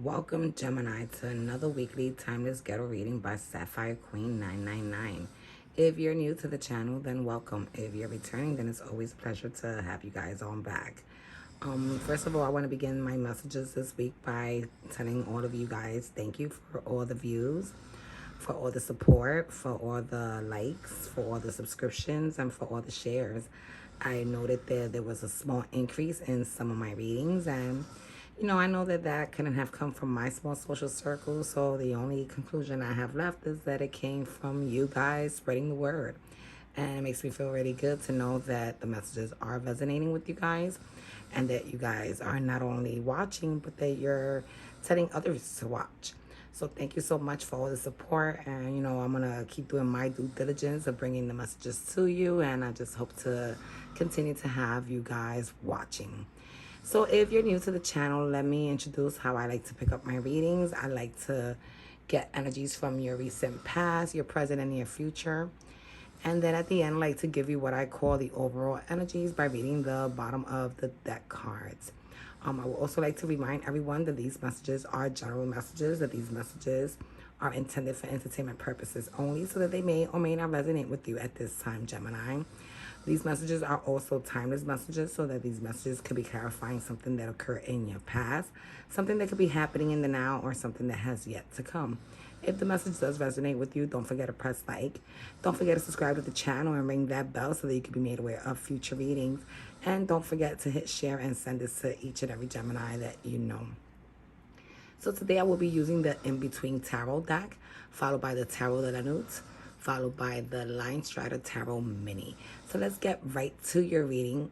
Welcome, Gemini, to another weekly Timeless Ghetto reading by Sapphire Queen 999. If you're new to the channel, then welcome. If you're returning, then it's always a pleasure to have you guys on back. First of all, I want to begin my messages this week by telling all of you guys thank you for all the views, for all the support, for all the likes, for all the subscriptions, and for all the shares. I noted that there was a small increase in some of my readings, and I know that that couldn't have come from my small social circle, so the only conclusion I have left is that it came from you guys spreading the word. And it makes me feel really good to know that the messages are resonating with you guys and that you guys are not only watching, but that you're telling others to watch. So thank you so much for all the support. And, I'm going to keep doing my due diligence of bringing the messages to you. And I just hope to continue to have you guys watching. So if you're new to the channel, let me introduce how I like to pick up my readings. I like to get energies from your recent past, your present, and your future. And then at the end, I like to give you what I call the overall energies by reading the bottom of the deck cards. I would also like to remind everyone that these messages are general messages, that these messages are intended for entertainment purposes only, so that they may or may not resonate with you at this time, Gemini. These messages are also timeless messages, so that these messages could be clarifying something that occurred in your past, something that could be happening in the now, or something that has yet to come. If the message does resonate with you, don't forget to press like. Don't forget to subscribe to the channel and ring that bell so that you can be made aware of future readings. And don't forget to hit share and send this to each and every Gemini that you know. So today I will be using the In-Between Tarot deck, followed by the Tarot de la Nuit, followed by the Line Strider Tarot Mini. So let's get right to your reading.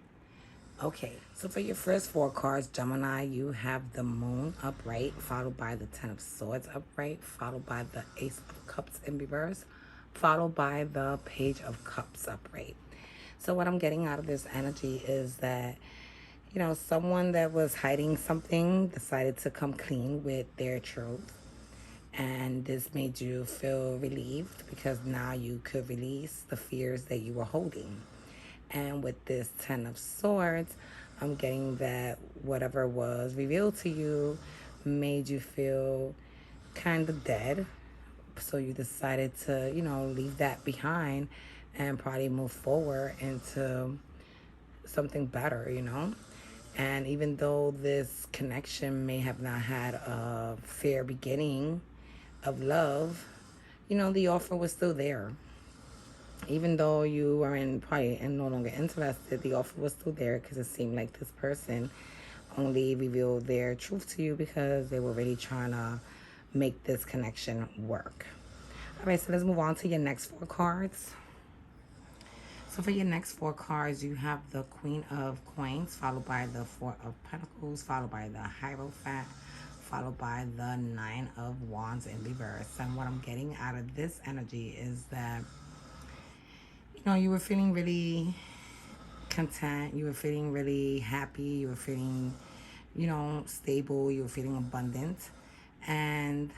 Okay, so for your first four cards, Gemini, you have the Moon upright, followed by the Ten of Swords upright, followed by the Ace of Cups in reverse, followed by the Page of Cups upright. So what I'm getting out of this energy is that, someone that was hiding something decided to come clean with their truth. And this made you feel relieved because now you could release the fears that you were holding. And with this Ten of Swords, I'm getting that whatever was revealed to you made you feel kind of dead. So you decided to, leave that behind and probably move forward into something better. And even though this connection may have not had a fair beginning of love, the offer was still there. Even though you were probably no longer interested, the offer was still there because it seemed like this person only revealed their truth to you because they were really trying to make this connection work. All right, so let's move on to your next four cards. So for your next four cards, you have the Queen of Coins, followed by the Four of Pentacles, followed by the Hierophant, followed by the Nine of Wands in reverse. And what I'm getting out of this energy is that, you were feeling really content, you were feeling really happy, you were feeling, stable, you were feeling abundant. And,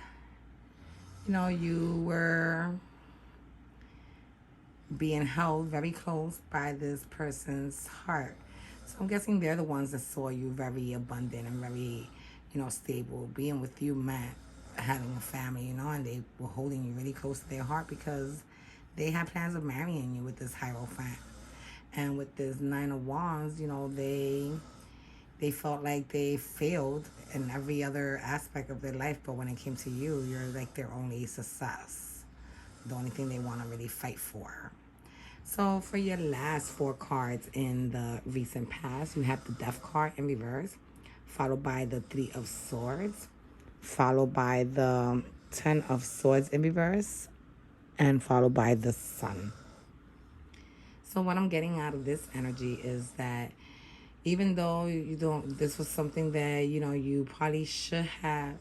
you were being held very close by this person's heart. So I'm guessing they're the ones that saw you very abundant and very, stable. Being with you meant having a family, and they were holding you really close to their heart because they had plans of marrying you with this Hierophant. And with this Nine of Wands, they felt like they failed in every other aspect of their life, but when it came to you, you're like their only success, the only thing they want to really fight for. So for your last four cards in the recent past, you have the Death card in reverse, followed by the Three of Swords, followed by the Ten of Swords in reverse, and followed by the Sun. So what I'm getting out of this energy is that even though this was something that, you probably should have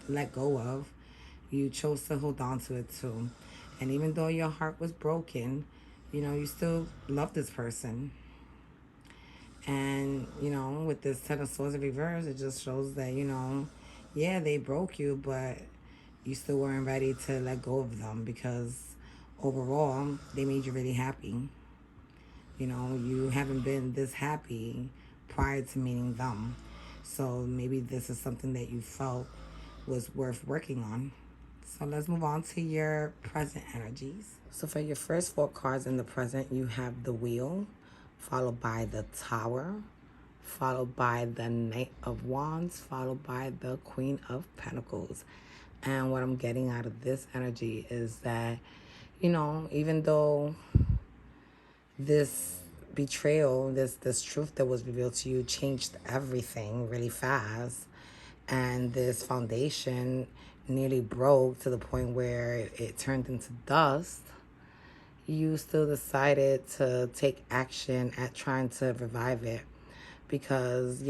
let go of, you chose to hold on to it too. And even though your heart was broken, you still love this person. And, with this Ten of Swords in reverse, it just shows that, yeah, they broke you, but you still weren't ready to let go of them because overall, they made you really happy. You haven't been this happy prior to meeting them. So maybe this is something that you felt, was worth working on. So let's move on to your present energies. So for your first 4 cards in the present, you have the Wheel, followed by the Tower, followed by the Knight of Wands, followed by the Queen of Pentacles. And what I'm getting out of this energy is that, even though this betrayal, this truth that was revealed to you changed everything really fast, and this foundation nearly broke to the point where it turned into dust, you still decided to take action at trying to revive it. Because,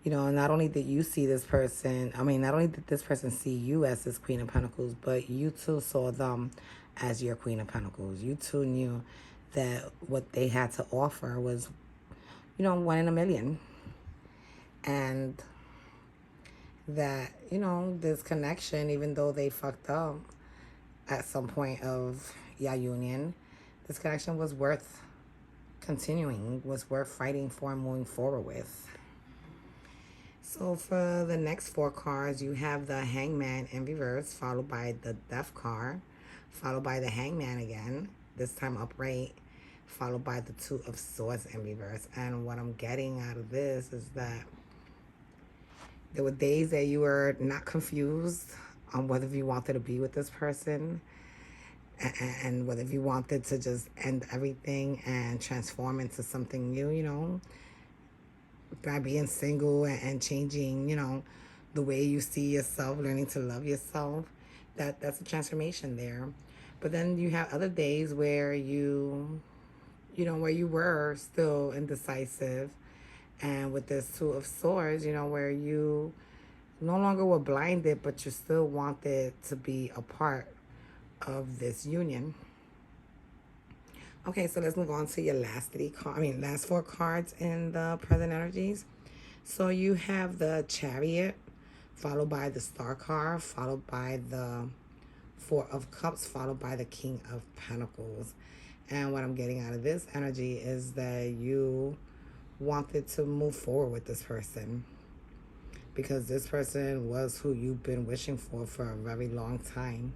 not only did you see this person, not only did this person see you as this Queen of Pentacles, but you too saw them as your Queen of Pentacles. You too knew that what they had to offer was, 1 in a million. And that, this connection, even though they fucked up at some point of your union, this connection was worth continuing, was worth fighting for and moving forward with. So for the next 4 cards, you have the Hangman in reverse, followed by the Death card, followed by the Hangman again, this time upright, followed by the Two of Swords in reverse. And what I'm getting out of this is that there were days that you were not confused on whether you wanted to be with this person and whether you wanted to just end everything and transform into something new, by being single and changing, the way you see yourself, learning to love yourself. That's a transformation there. But then you have other days where where you were still indecisive. And with this Two of Swords, where you no longer were blinded, but you still wanted to be a part of this union. Okay, so let's move on to your last 4 cards in the present energies. So you have the Chariot, followed by the Star card, followed by the Four of Cups, followed by the King of Pentacles. And what I'm getting out of this energy is that you wanted to move forward with this person, because this person was who you've been wishing for a very long time.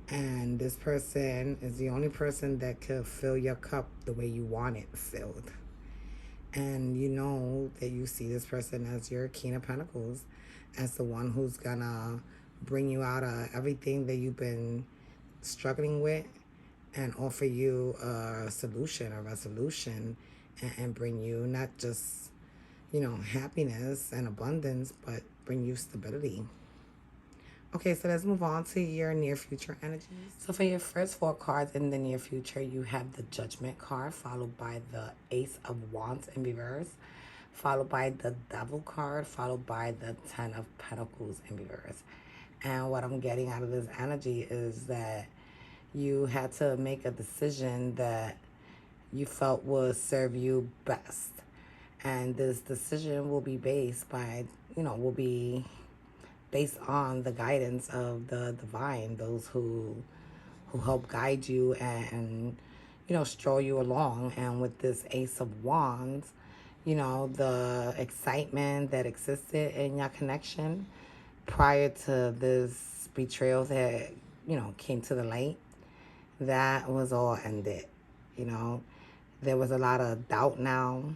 And this person is the only person that could fill your cup the way you want it filled. And you know that you see this person as your King of Pentacles, as the one who's gonna bring you out of everything that you've been struggling with and offer you a solution, a resolution, and bring you not just, happiness and abundance, but bring you stability. Okay, so let's move on to your near future energies. So for your first 4 cards in the near future, you have the Judgment card, followed by the Ace of Wands in reverse, followed by the Devil card, followed by the Ten of Pentacles in reverse. And what I'm getting out of this energy is that you had to make a decision that you felt would serve you best. And this decision will be based on the guidance of the divine, those who help guide you and stroll you along. And with this Ace of Wands, the excitement that existed in your connection prior to this betrayal that came to the light, that was all ended. There was a lot of doubt now.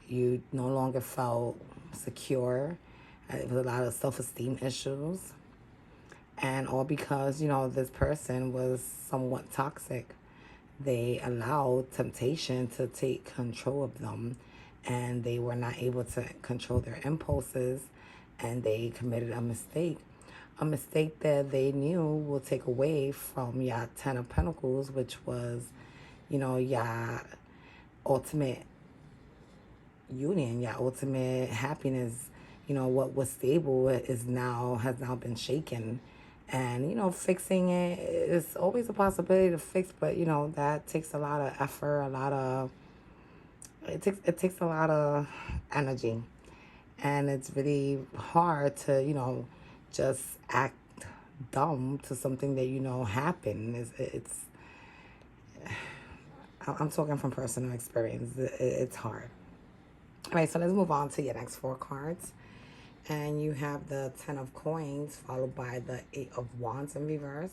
You no longer felt secure. It was a lot of self-esteem issues. And all because, this person was somewhat toxic. They allowed temptation to take control of them, and they were not able to control their impulses, and they committed a mistake. A mistake that they knew will take away from your Ten of Pentacles, which was, your ultimate union, your ultimate happiness. What was stable has now been shaken. And, fixing it is always a possibility to fix, but, that takes a lot of effort, it takes a lot of energy. And it's really hard to, just act dumb to something that, happened. I'm talking from personal experience. It's hard. All right, so let's move on to your next 4 cards. And you have the 10 of coins, followed by the 8 of wands in reverse,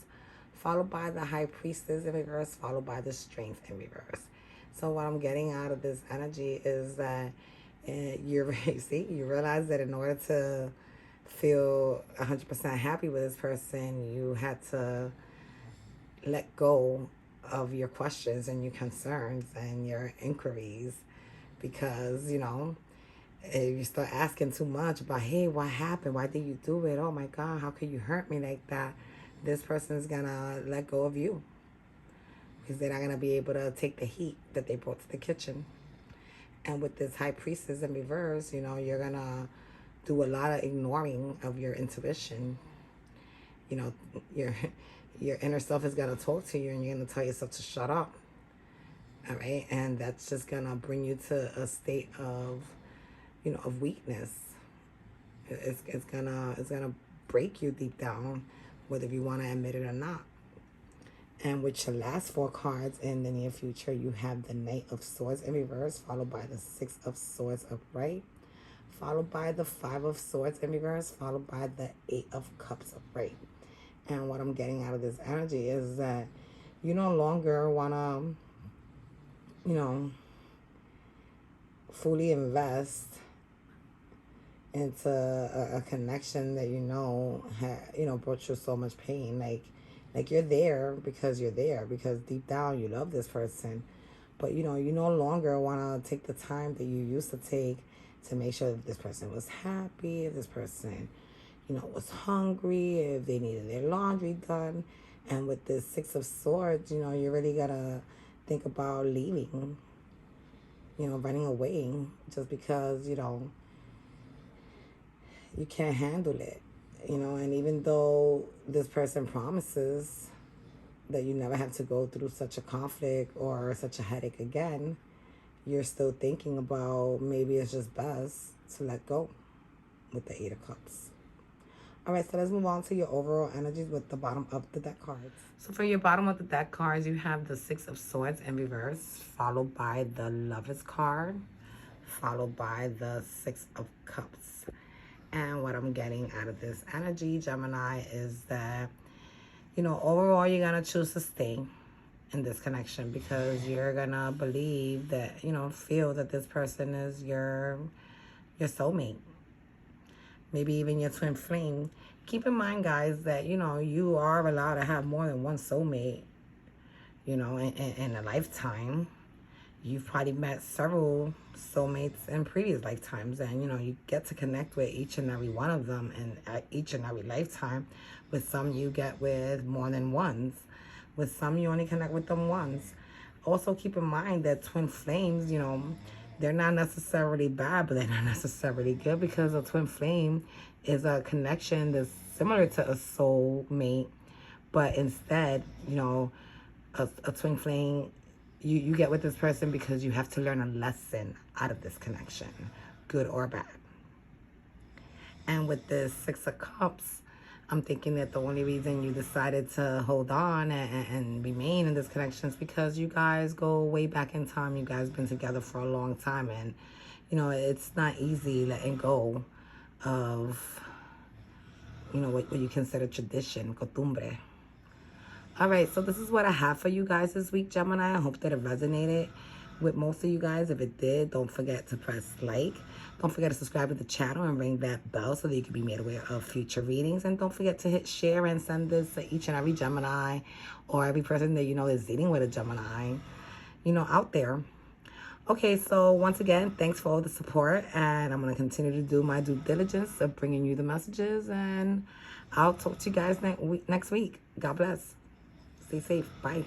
followed by the high priestess in reverse, followed by the strength in reverse. So what I'm getting out of this energy is that you're see, you realize that in order to feel 100% happy with this person, you had to let go of your questions and your concerns and your inquiries, because if you start asking too much about, hey, what happened, why did you do it, oh my god, how could you hurt me like that, this person is gonna let go of you, because they're not gonna be able to take the heat that they brought to the kitchen. And with this high priestess in reverse, you're gonna do a lot of ignoring of your intuition. Your inner self is gonna talk to you, and you're gonna tell yourself to shut up. All right, and that's just gonna bring you to a state of of weakness. It's gonna break you deep down, whether you want to admit it or not. And with your last 4 cards in the near future, you have the Knight of Swords in reverse, followed by the 6 of Swords upright, followed by the 5 of Swords in reverse, followed by the 8 of Cups upright. And what I'm getting out of this energy is that you no longer want to, fully invest into a connection that brought you so much pain. Like you're there because deep down you love this person, but you no longer want to take the time that you used to take to make sure that this person was happy, if this person was hungry, if they needed their laundry done. And with this 6 of Swords, you're really gonna think about leaving, running away, just because you can't handle it. And even though this person promises that you never have to go through such a conflict or such a headache again, you're still thinking about maybe it's just best to let go with the 8 of Cups. All right, so let's move on to your overall energies with the bottom of the deck cards. So for your bottom of the deck cards, you have the 6 of Swords in reverse, followed by the Lovers card, followed by the 6 of Cups. And what I'm getting out of this energy, Gemini, is that, overall you're going to choose to stay in this connection, because you're going to believe that, feel that this person is your soulmate. Maybe even your twin flame. Keep in mind, guys, that, you are allowed to have more than one soulmate, in a lifetime. You've probably met several soulmates in previous lifetimes, and you get to connect with each and every one of them in each and every lifetime. With some you get with more than once. With some you only connect with them once. Also keep in mind that twin flames, they're not necessarily bad, but they're not necessarily good, because a twin flame is a connection that's similar to a soulmate, but instead, a twin flame, you get with this person because you have to learn a lesson out of this connection, good or bad. And with this 6 of Cups, I'm thinking that the only reason you decided to hold on and remain in this connection is because you guys go way back in time. You guys been together for a long time, and it's not easy letting go of what you consider tradition, costumbre. All right, so this is what I have for you guys this week, Gemini. I hope that it resonated with most of you guys. If it did, don't forget to press like. Don't forget to subscribe to the channel and ring that bell so that you can be made aware of future readings. And don't forget to hit share and send this to each and every Gemini, or every person that is dealing with a Gemini, out there. Okay, so once again, thanks for all the support, and I'm going to continue to do my due diligence of bringing you the messages, and I'll talk to you guys next week. God bless. Stay safe. Bye.